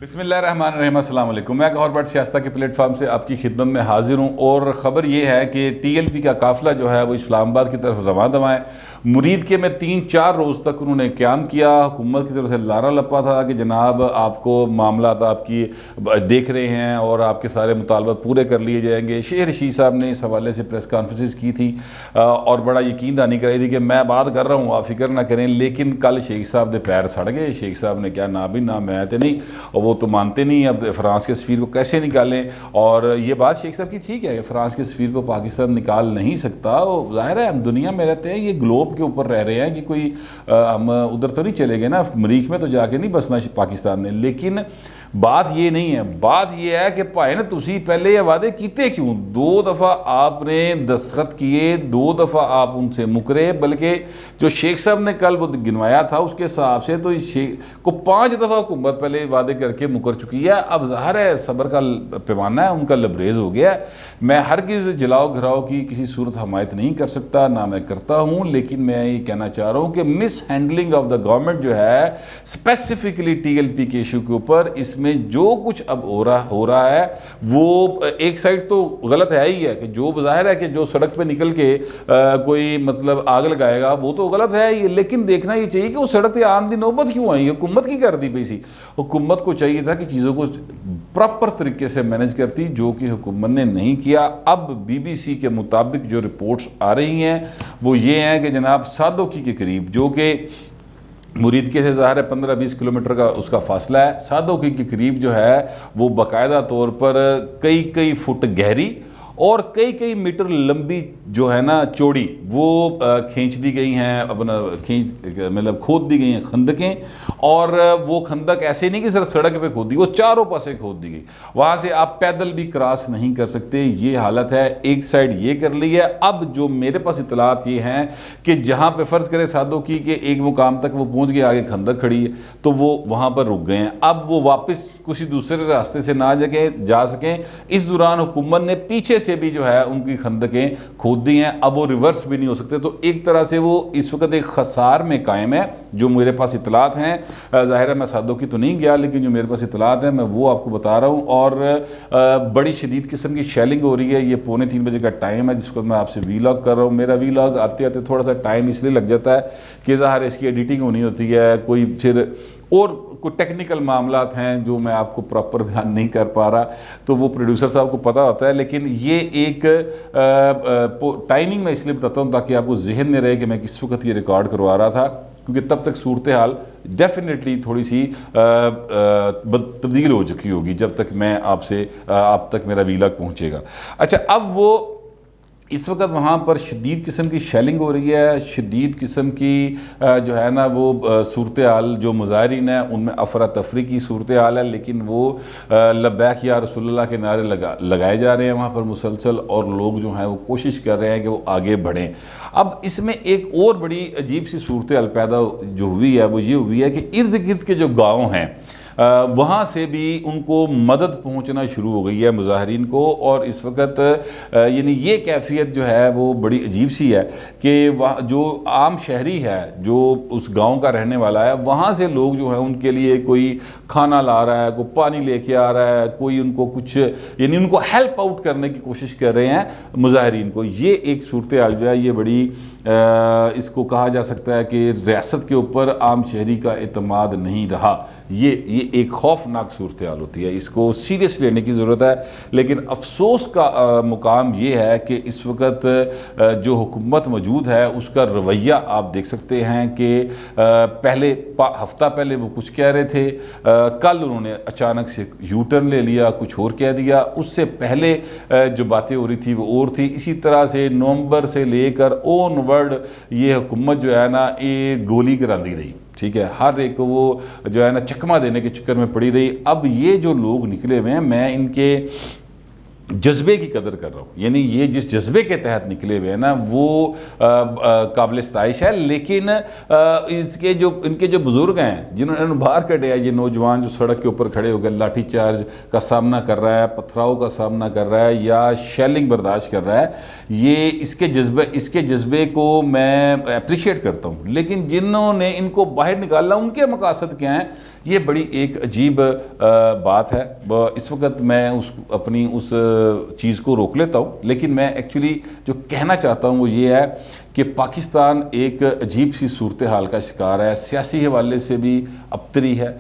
بسم اللہ الرحمن الرحیم، السلام علیکم۔ میں گوہر بٹ سیاستہ کے پلیٹ فارم سے آپ کی خدمت میں حاضر ہوں، اور خبر یہ ہے کہ ٹی ایل پی کا قافلہ جو ہے وہ اسلام آباد کی طرف رواں دواں ہے۔ مرید کے میں 3-4 روز تک انہوں نے قیام کیا۔ حکومت کی طرف سے لارا لپا تھا کہ جناب آپ کو معاملات آپ کی دیکھ رہے ہیں اور آپ کے سارے مطالبات پورے کر لیے جائیں گے۔ شیخ رشید صاحب نے اس حوالے سے پریس کانفرنس کی تھی اور بڑا یقین دہانی کرائی تھی کہ میں بات کر رہا ہوں، آپ فکر نہ کریں۔ لیکن کل شیخ صاحب دے پیر سڑ گئے۔ شیخ صاحب نے کیا نہ بھی نہ میں تے نہیں، اور وہ تو مانتے نہیں اب فرانس کے سفیر کو کیسے نکالیں۔ اور یہ بات شیخ صاحب کی ٹھیک ہے کہ فرانس کے سفیر کو پاکستان نکال نہیں سکتا، وہ ظاہر ہے ہم دنیا میں رہتے ہیں، یہ گلوب کے اوپر رہ رہے ہیں کہ کوئی ہم ادھر تو نہیں چلے گئے نا، مریخ میں تو جا کے نہیں بسنا پاکستان نے۔ لیکن بات یہ نہیں ہے، بات یہ ہے کہ بھائی نا تسی پہلے یہ وعدے کیتے کیوں؟ 2 دفعہ آپ نے دستخط کیے، 2 دفعہ آپ ان سے مکرے، بلکہ جو شیخ صاحب نے کل وہ گنوایا تھا اس کے حساب سے تو شیخ کو 5 دفعہ حکومت پہلے وعدے کر کے مکر چکی ہے۔ اب ظاہر ہے صبر کا پیمانہ ہے ان کا لبریز ہو گیا ہے۔ میں ہرگز جلاؤ گھراؤ کی کسی صورت حمایت نہیں کر سکتا، نہ میں کرتا ہوں، لیکن میں یہ کہنا چاہ رہا ہوں کہ مس ہینڈلنگ آف دا گورنمنٹ جو ہے اسپیسیفکلی ٹی ایل پی کے ایشو کے اوپر، اس میں جو کچھ اب ہو رہا ہے وہ ایک سائڈ تو غلط ہے ہی ہے کہ جو بظاہر ہے کہ جو سڑک پہ نکل کے کوئی مطلب آگ لگائے گا وہ تو غلط ہے ہی، لیکن دیکھنا یہ چاہیے کہ وہ سڑک پہ آمدی نوبت کیوں آئی؟ حکومت کی کر دی پئی سی۔ حکومت کو چاہیے تھا کہ چیزوں کو پراپر طریقے سے مینج کرتی، جو کہ حکومت نے نہیں کیا۔ اب بی بی سی کے مطابق جو رپورٹس آ رہی ہیں وہ یہ ہیں کہ جناب سادوکی کے قریب، جو کہ مرید کے سے ظاہر ہے 15-20 کلومیٹر کا اس کا فاصلہ ہے، سادوکی کے قریب جو ہے وہ باقاعدہ طور پر کئی فٹ گہری اور کئی میٹر لمبی جو ہے نا چوڑی وہ کھینچ دی گئی ہیں، اپنا مطلب کھود دی گئی ہیں خندقیں، اور وہ خندق ایسے نہیں کہ صرف سڑک پہ کھود دی، وہ چاروں پاسے کھود دی گئی، وہاں سے آپ پیدل بھی کراس نہیں کر سکتے۔ یہ حالت ہے، ایک سائڈ یہ کر لی ہے۔ اب جو میرے پاس اطلاعات یہ ہیں کہ جہاں پہ فرض کرے سادوکی کے ایک مقام تک وہ پہنچ گئے، آگے خندق کھڑی ہے تو وہ وہاں پر رک گئے ہیں۔ اب وہ واپس کسی دوسرے راستے سے نہ جا سکیں، اس دوران حکومت نے پیچھے سے بھی جو ہے ان کی خندقیں کھود دی ہیں، اب وہ ریورس بھی نہیں ہو سکتے۔ تو ایک طرح سے وہ اس وقت ایک خسار میں قائم ہے، جو میرے پاس اطلاعات ہیں۔ ظاہر ہے میں سادوکی تو نہیں گیا، لیکن جو میرے پاس اطلاعات ہیں میں وہ آپ کو بتا رہا ہوں۔ اور بڑی شدید قسم کی شیلنگ ہو رہی ہے۔ یہ 2:45 بجے کا ٹائم ہے جس وقت میں آپ سے ویلاگ کر رہا ہوں۔ میرا ویلاگ آتے تھوڑا سا ٹائم اس لیے لگ جاتا ہے کہ ظاہر اس کی ایڈیٹنگ ہونی ہوتی ہے، کوئی پھر اور کوئی ٹیکنیکل معاملات ہیں جو میں آپ کو پراپر بیان نہیں کر پا رہا، تو وہ پروڈیوسر صاحب کو پتہ ہوتا ہے۔ لیکن یہ ایک ٹائمنگ میں اس لیے بتاتا ہوں تاکہ آپ کو ذہن میں رہے کہ میں کس وقت یہ ریکارڈ کروا رہا تھا، کیونکہ تب تک صورتحال ڈیفینیٹلی تھوڑی سی تبدیل ہو چکی ہوگی جب تک میں آپ تک میرا ویلاگ پہنچے گا۔ اچھا، اب وہ اس وقت وہاں پر شدید قسم کی شیلنگ ہو رہی ہے، شدید قسم کی جو ہے نا وہ صورتحال، جو مظاہرین ہیں ان میں افراتفری کی صورتحال ہے، لیکن وہ لبیک یا رسول اللہ کے نعرے لگائے جا رہے ہیں وہاں پر مسلسل، اور لوگ جو ہیں وہ کوشش کر رہے ہیں کہ وہ آگے بڑھیں۔ اب اس میں ایک اور بڑی عجیب سی صورتحال پیدا جو ہوئی ہے وہ یہ ہوئی ہے کہ ارد گرد کے جو گاؤں ہیں وہاں سے بھی ان کو مدد پہنچنا شروع ہو گئی ہے مظاہرین کو، اور اس وقت یعنی یہ کیفیت جو ہے وہ بڑی عجیب سی ہے کہ جو عام شہری ہے، جو اس گاؤں کا رہنے والا ہے، وہاں سے لوگ جو ہیں ان کے لیے کوئی کھانا لا رہا ہے، کوئی پانی لے کے آ رہا ہے، کوئی ان کو کچھ یعنی ان کو ہیلپ آؤٹ کرنے کی کوشش کر رہے ہیں مظاہرین کو۔ یہ ایک صورتحال جو ہے یہ بڑی اس کو کہا جا سکتا ہے کہ ریاست کے اوپر عام شہری کا اعتماد نہیں رہا۔ یہ ایک خوفناک صورتحال ہوتی ہے، اس کو سیریس لینے کی ضرورت ہے۔ لیکن افسوس کا مقام یہ ہے کہ اس وقت جو حکومت موجود ہے اس کا رویہ آپ دیکھ سکتے ہیں کہ پہلے ہفتہ پہلے وہ کچھ کہہ رہے تھے، کل انہوں نے اچانک سے یو ٹرن لے لیا، کچھ اور کہہ دیا، اس سے پہلے جو باتیں ہو رہی تھی وہ اور تھی۔ اسی طرح سے نومبر سے لے کر اون ورڈ یہ حکومت جو ہے نا یہ گولی کراندی رہی، ٹھیک ہے، ہر ایک کو وہ جو ہے نا چکمہ دینے کے چکر میں پڑی رہی۔ اب یہ جو لوگ نکلے ہوئے ہیں، میں ان کے جذبے کی قدر کر رہا ہوں، یعنی یہ جس جذبے کے تحت نکلے ہوئے ہیں نا وہ قابل ستائش ہے، لیکن ان کے جو بزرگ ہیں جنہوں نے باہر کٹے ہیں، یہ نوجوان جو سڑک کے اوپر کھڑے ہو گئے لاٹھی چارج کا سامنا کر رہا ہے، پتھراؤ کا سامنا کر رہا ہے یا شیلنگ برداشت کر رہا ہے، یہ اس کے جذبے کو میں اپریشیٹ کرتا ہوں، لیکن جنہوں نے ان کو باہر نکالنا ان کے مقاصد کیا ہیں، یہ بڑی ایک عجیب بات ہے۔ اس وقت میں اپنی اس چیز کو روک لیتا ہوں، لیکن میں ایکچولی جو کہنا چاہتا ہوں وہ یہ ہے کہ پاکستان ایک عجیب سی صورتحال کا شکار ہے، سیاسی حوالے سے بھی ابتری ہے۔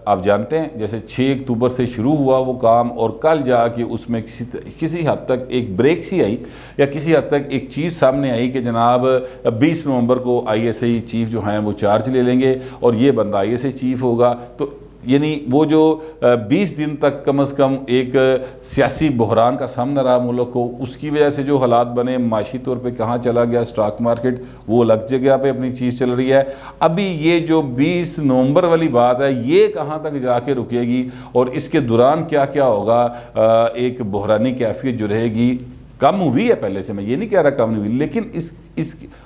آپ جانتے ہیں جیسے 6 اکتوبر سے شروع ہوا وہ کام، اور کل جا کے اس میں کسی حد تک ایک بریک سی آئی، یا کسی حد تک ایک چیز سامنے آئی کہ جناب 20 نومبر کو آئی ایس آئی چیف جو ہیں وہ چارج لے لیں گے اور یہ بندہ آئی ایس آئی چیف ہوگا۔ تو یعنی وہ جو 20 دن تک کم از کم ایک سیاسی بحران کا سامنا رہا ملک کو، اس کی وجہ سے جو حالات بنے، معاشی طور پہ کہاں چلا گیا سٹاک مارکیٹ، وہ الگ جگہ پہ اپنی چیز چل رہی ہے۔ ابھی یہ جو 20 نومبر والی بات ہے یہ کہاں تک جا کے رکے گی، اور اس کے دوران کیا کیا ہوگا، ایک بحرانی کیفیت جو رہے گی، کم ہوئی ہے پہلے سے، میں یہ نہیں کہہ رہا کم نہیں ہوئی، لیکن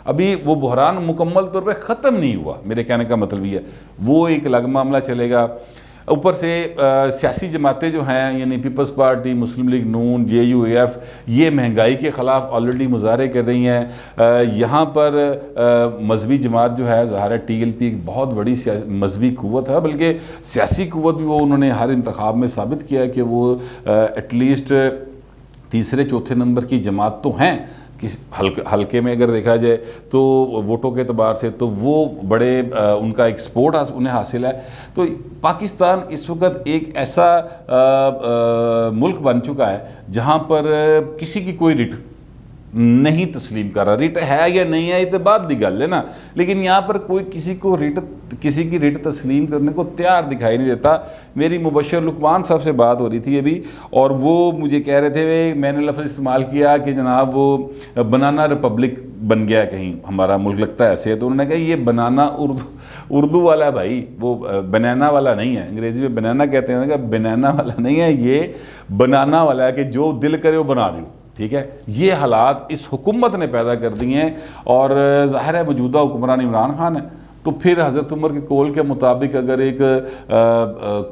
ابھی وہ بحران مکمل طور پہ ختم نہیں ہوا، میرے کہنے کا مطلب یہ ہے، وہ ایک الگ معاملہ چلے گا۔ اوپر سے سیاسی جماعتیں جو ہیں یعنی پیپلز پارٹی، مسلم لیگ نون، جے یو اے ایف، یہ مہنگائی کے خلاف آلریڈی مظاہرے کر رہی ہیں۔ یہاں پر مذہبی جماعت جو ہے، ظاہر ہے ٹی ایل پی ایک بہت بڑی مذہبی قوت ہے، بلکہ سیاسی قوت بھی وہ انہوں نے ہر انتخاب میں ثابت کیا ہے کہ وہ ایٹ لیسٹ تیسرے چوتھے نمبر کی جماعت تو ہیں، حلقے میں اگر دیکھا جائے تو ووٹوں کے اعتبار سے، تو وہ بڑے ان کا ایک سپورٹ انہیں حاصل ہے۔ تو پاکستان اس وقت ایک ایسا ملک بن چکا ہے جہاں پر کسی کی کوئی رٹ نہیں تسلیم کر رہا، ریٹ ہے یا نہیں ہے یہ تو بات دی گل ہے نا، لیکن یہاں پر کوئی کسی کی ریٹ تسلیم کرنے کو تیار دکھائی نہیں دیتا۔ میری مبشر لقمان صاحب سے بات ہو رہی تھی ابھی، اور وہ مجھے کہہ رہے تھے، میں نے لفظ استعمال کیا کہ جناب وہ بنانا ریپبلک بن گیا کہیں ہمارا ملک، لگتا ہے ایسے ہے، تو انہوں نے کہا یہ بنانا اردو والا ہے بھائی، وہ بنانا والا نہیں ہے، انگریزی میں بنانا کہتے ہیں، بنانا والا نہیں ہے، یہ بنانا والا ہے کہ جو دل کرے وہ بنا دیو، ٹھیک ہے۔ یہ حالات اس حکومت نے پیدا کر دی ہیں، اور ظاہر ہے موجودہ حکمران عمران خان ہے، تو پھر حضرت عمر کے قول کے مطابق اگر ایک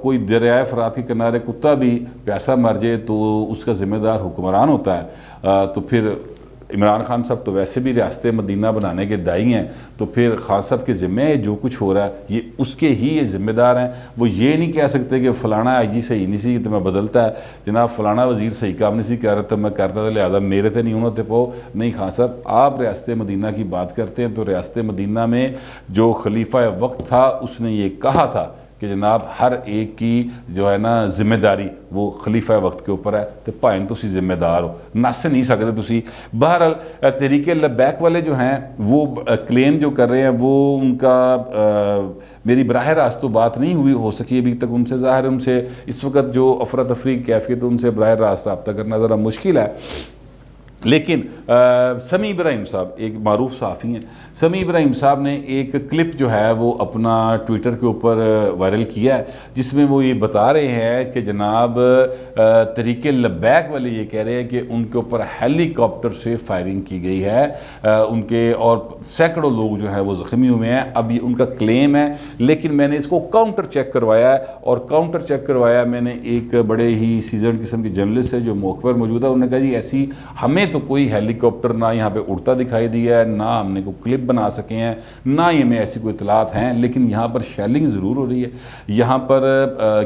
کوئی دریائے فرات کے کنارے کتا بھی پیاسا مر جائے تو اس کا ذمہ دار حکمران ہوتا ہے، تو پھر عمران خان صاحب تو ویسے بھی ریاست مدینہ بنانے کے دائی ہیں، تو پھر خان صاحب کے ذمہ ہے جو کچھ ہو رہا ہے یہ اس کے ہی یہ ذمہ دار ہیں۔ وہ یہ نہیں کہہ سکتے کہ فلانا آئی جی صحیح نہیں سی تو میں بدلتا ہے، جناب فلانا وزیر صحیح کام نہیں سی کہہ رہا تھا میں کرتا تھا لہٰذا میرے تھے نہیں ہونا تھے پاؤ، نہیں خان صاحب آپ ریاست مدینہ کی بات کرتے ہیں، تو ریاست مدینہ میں جو خلیفہ وقت تھا اس نے یہ کہا تھا کہ جناب ہر ایک کی جو ہے نا ذمہ داری وہ خلیفہ وقت کے اوپر ہے، تو پائن تسی ذمہ دار ہو، نس نہیں سکتے تسی۔ بہرحال تحریک لبیک والے جو ہیں وہ کلیم جو کر رہے ہیں وہ ان کا میری براہ راست تو بات نہیں ہوئی ہو سکی ابھی تک ان سے، ظاہر ان سے اس وقت جو افراتفری کیفیت ان سے براہ راست رابطہ کرنا ذرا مشکل ہے، لیکن سمیع ابراہیم صاحب ایک معروف صحافی ہیں، سمیع ابراہیم صاحب نے ایک کلپ جو ہے وہ اپنا ٹویٹر کے اوپر وائرل کیا ہے، جس میں وہ یہ بتا رہے ہیں کہ جناب تحریک لبیک والے یہ کہہ رہے ہیں کہ ان کے اوپر ہیلی کاپٹر سے فائرنگ کی گئی ہے، ان کے اور سینکڑوں لوگ جو ہیں وہ زخمی ہوئے ہیں، اب یہ ان کا کلیم ہے، لیکن میں نے اس کو کاؤنٹر چیک کروایا ہے، اور کاؤنٹر چیک کروایا میں نے ایک بڑے ہی سیزنڈ قسم کے جرنلسٹ ہے جو موقع پر موجود ہے، انہوں نے کہا جی ایسی ہمیں تو کوئی ہیلی کاپٹر نہ یہاں پہ اڑتا دکھائی دیا ہے، نہ ہم نے کوئی کلپ بنا سکے ہیں، نہ ہی ہمیں ایسی کوئی اطلاعات ہیں، لیکن یہاں پر شیلنگ ضرور ہو رہی ہے، یہاں پر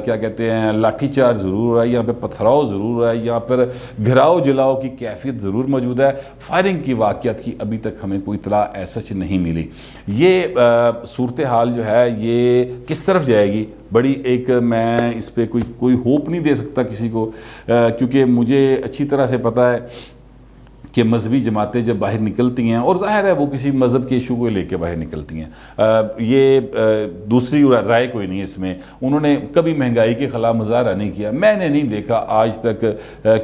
کیا کہتے ہیں لاٹھی چارج ضرور ہو رہا ہے، یہاں پہ پتھراؤ ضرور ہو رہا ہے، یہاں پر گھراؤ جلاؤ کی کیفیت ضرور موجود ہے، فائرنگ کی واقعات کی ابھی تک ہمیں کوئی اطلاع ایسا نہیں ملی۔ یہ صورتحال جو ہے یہ کس طرف جائے گی، بڑی ایک میں اس پہ کوئی ہوپ نہیں دے سکتا کسی کو، کیونکہ مجھے اچھی طرح سے پتہ ہے کہ مذہبی جماعتیں جب باہر نکلتی ہیں، اور ظاہر ہے وہ کسی مذہب کے ایشو کو لے کے باہر نکلتی ہیں، یہ دوسری رائے کوئی نہیں اس میں، انہوں نے کبھی مہنگائی کے خلاف مظاہرہ نہیں کیا، میں نے نہیں دیکھا آج تک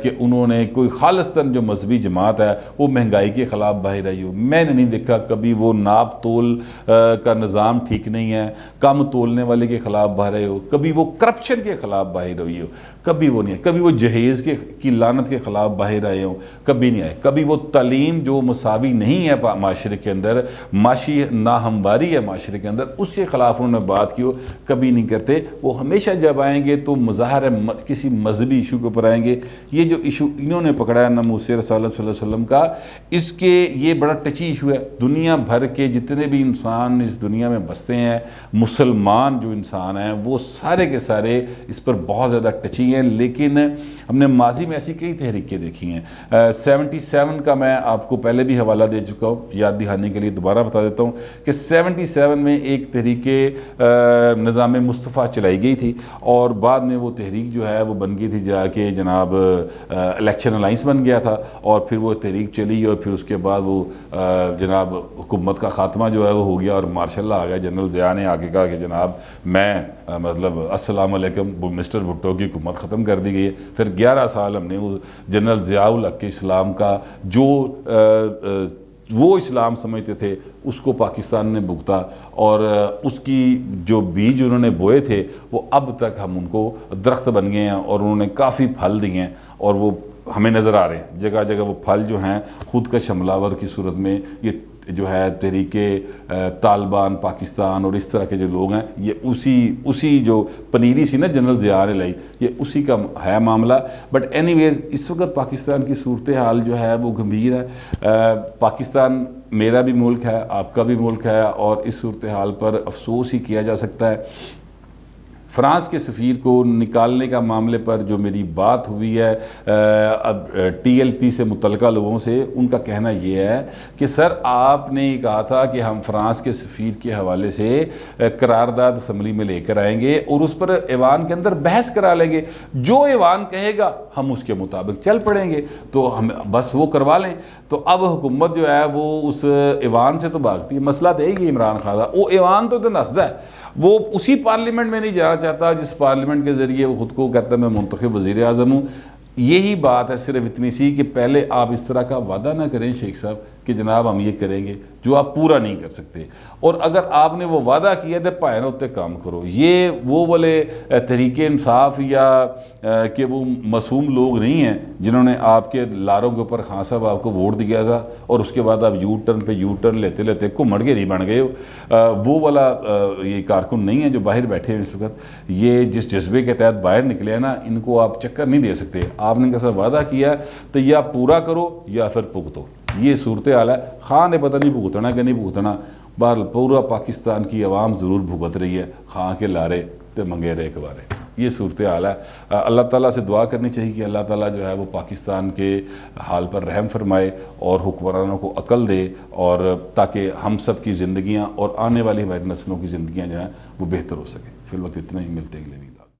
کہ انہوں نے کوئی خالصتاً جو مذہبی جماعت ہے وہ مہنگائی کے خلاف باہر آئی ہو، میں نے نہیں دیکھا کبھی وہ ناپ تول کا نظام ٹھیک نہیں ہے، کم تولنے والے کے خلاف باہر آئے ہو، کبھی وہ کرپشن کے خلاف باہر ہوئی ہو، کبھی وہ نہیں ہے، کبھی وہ جہیز کی لعنت کے خلاف باہر آئے ہوں، کبھی نہیں آئے، کبھی وہ تعلیم جو مساوی نہیں ہے معاشرے کے اندر، معاشی ناہمواری ہے معاشرے کے اندر، اس کے خلاف انہوں نے بات کی ہو، کبھی نہیں کرتے۔ وہ ہمیشہ جب آئیں گے تو مظاہرہ کسی مذہبی ایشو کے اوپر آئیں گے۔ یہ جو ایشو انہوں نے پکڑا ہے ناموس رسالت صلی اللہ علیہ وسلم کا، اس کے یہ بڑا ٹچی ایشو ہے، دنیا بھر کے جتنے بھی انسان اس دنیا میں بستے ہیں، مسلمان جو انسان ہیں وہ سارے کے سارے اس پر بہت زیادہ ٹچی ہیں، لیکن ہم نے ماضی میں ایسی کئی تحریکیں دیکھی ہیں۔ 77 کا میں آپ کو پہلے بھی حوالہ دے چکا ہوں، یاد دہانی کے لیے دوبارہ بتا دیتا ہوں کہ 77 میں ایک تحریک نظام مصطفیٰ چلائی گئی تھی، اور بعد میں وہ تحریک جو ہے وہ بن گئی تھی جا کے جناب الیکشن الائنس بن گیا تھا، اور پھر وہ تحریک چلی، اور پھر اس کے بعد وہ جناب حکومت کا خاتمہ جو ہے وہ ہو گیا، اور مارشاء اللہ آ گیا، جنرل ضیاء نے آ کے کہا کہ جناب میں مطلب السلام علیکم، مسٹر بھٹو کی حکومت ختم کر دی گئی ہے۔ پھر 11 سال ہم نے وہ جنرل ضیاء الحق کے اسلام کا جو وہ اسلام سمجھتے تھے اس کو پاکستان نے بھگتا، اور اس کی جو بیج انہوں نے بوئے تھے وہ اب تک ہم ان کو درخت بن گئے ہیں، اور انہوں نے کافی پھل دیے ہیں، اور وہ ہمیں نظر آ رہے ہیں جگہ جگہ، وہ پھل جو ہیں خود کا حملہ کی صورت میں، یہ جو ہے تحریک طالبان پاکستان اور اس طرح کے جو لوگ ہیں، یہ اسی جو پنیری سی نا جنرل ضیاء نے لائی، یہ اسی کا ہے معاملہ۔ بٹ اینی ویز اس وقت پاکستان کی صورتحال جو ہے وہ گمبھیر ہے۔ پاکستان میرا بھی ملک ہے، آپ کا بھی ملک ہے، اور اس صورتحال پر افسوس ہی کیا جا سکتا ہے۔ فرانس کے سفیر کو نکالنے کا معاملے پر جو میری بات ہوئی ہے اب ٹی ایل پی سے متعلقہ لوگوں سے، ان کا کہنا یہ ہے کہ سر آپ نے کہا تھا کہ ہم فرانس کے سفیر کے حوالے سے قرارداد اسمبلی میں لے کر آئیں گے اور اس پر ایوان کے اندر بحث کرا لیں گے، جو ایوان کہے گا ہم اس کے مطابق چل پڑیں گے، تو ہم بس وہ کروا لیں۔ تو اب حکومت جو ہے وہ اس ایوان سے تو بھاگتی ہے، مسئلہ تو یہی عمران خان کا، وہ ایوان تو نسدہ ہے، وہ اسی پارلیمنٹ میں نہیں جانا چاہتا جس پارلیمنٹ کے ذریعے وہ خود کو کہتا ہے میں منتخب وزیر اعظم ہوں۔ یہی بات ہے صرف اتنی سی کہ پہلے آپ اس طرح کا وعدہ نہ کریں شیخ صاحب کہ جناب ہم یہ کریں گے جو آپ پورا نہیں کر سکتے، اور اگر آپ نے وہ وعدہ کیا تو پائے نہ ہوتے کام کرو۔ یہ وہ والے تحریک انصاف یا کہ وہ معصوم لوگ نہیں ہیں جنہوں نے آپ کے لاروں کے اوپر خان صاحب آپ کو ووٹ دیا تھا اور اس کے بعد آپ یو ٹرن پہ یو ٹرن لیتے لیتے گھمڑ کے نہیں بن گئے ہو۔ وہ والا یہ کارکن نہیں ہے جو باہر بیٹھے ہیں اس وقت، یہ جس جذبے کے تحت باہر نکلے ہیں نا، ان کو آپ چکر نہیں دے سکتے۔ آپ نے کیسا وعدہ کیا تو یا پورا کرو یا پھر بھگتو، یہ صورتحال ہے۔ خان نے پتہ نہیں بھگتنا کہ نہیں بھگتنا، بہرحال پورا پاکستان کی عوام ضرور بھگت رہی ہے، خان کے لارے تے منگے رہے کبارے، یہ صورتحال ہے۔ اللہ تعالیٰ سے دعا کرنی چاہیے کہ اللہ تعالیٰ جو ہے وہ پاکستان کے حال پر رحم فرمائے اور حکمرانوں کو عقل دے، اور تاکہ ہم سب کی زندگیاں اور آنے والی ہماری نسلوں کی زندگیاں جو ہیں وہ بہتر ہو سکیں۔ فی الوقت اتنا ہی، ملتے ہیں اگلے ویڈیو۔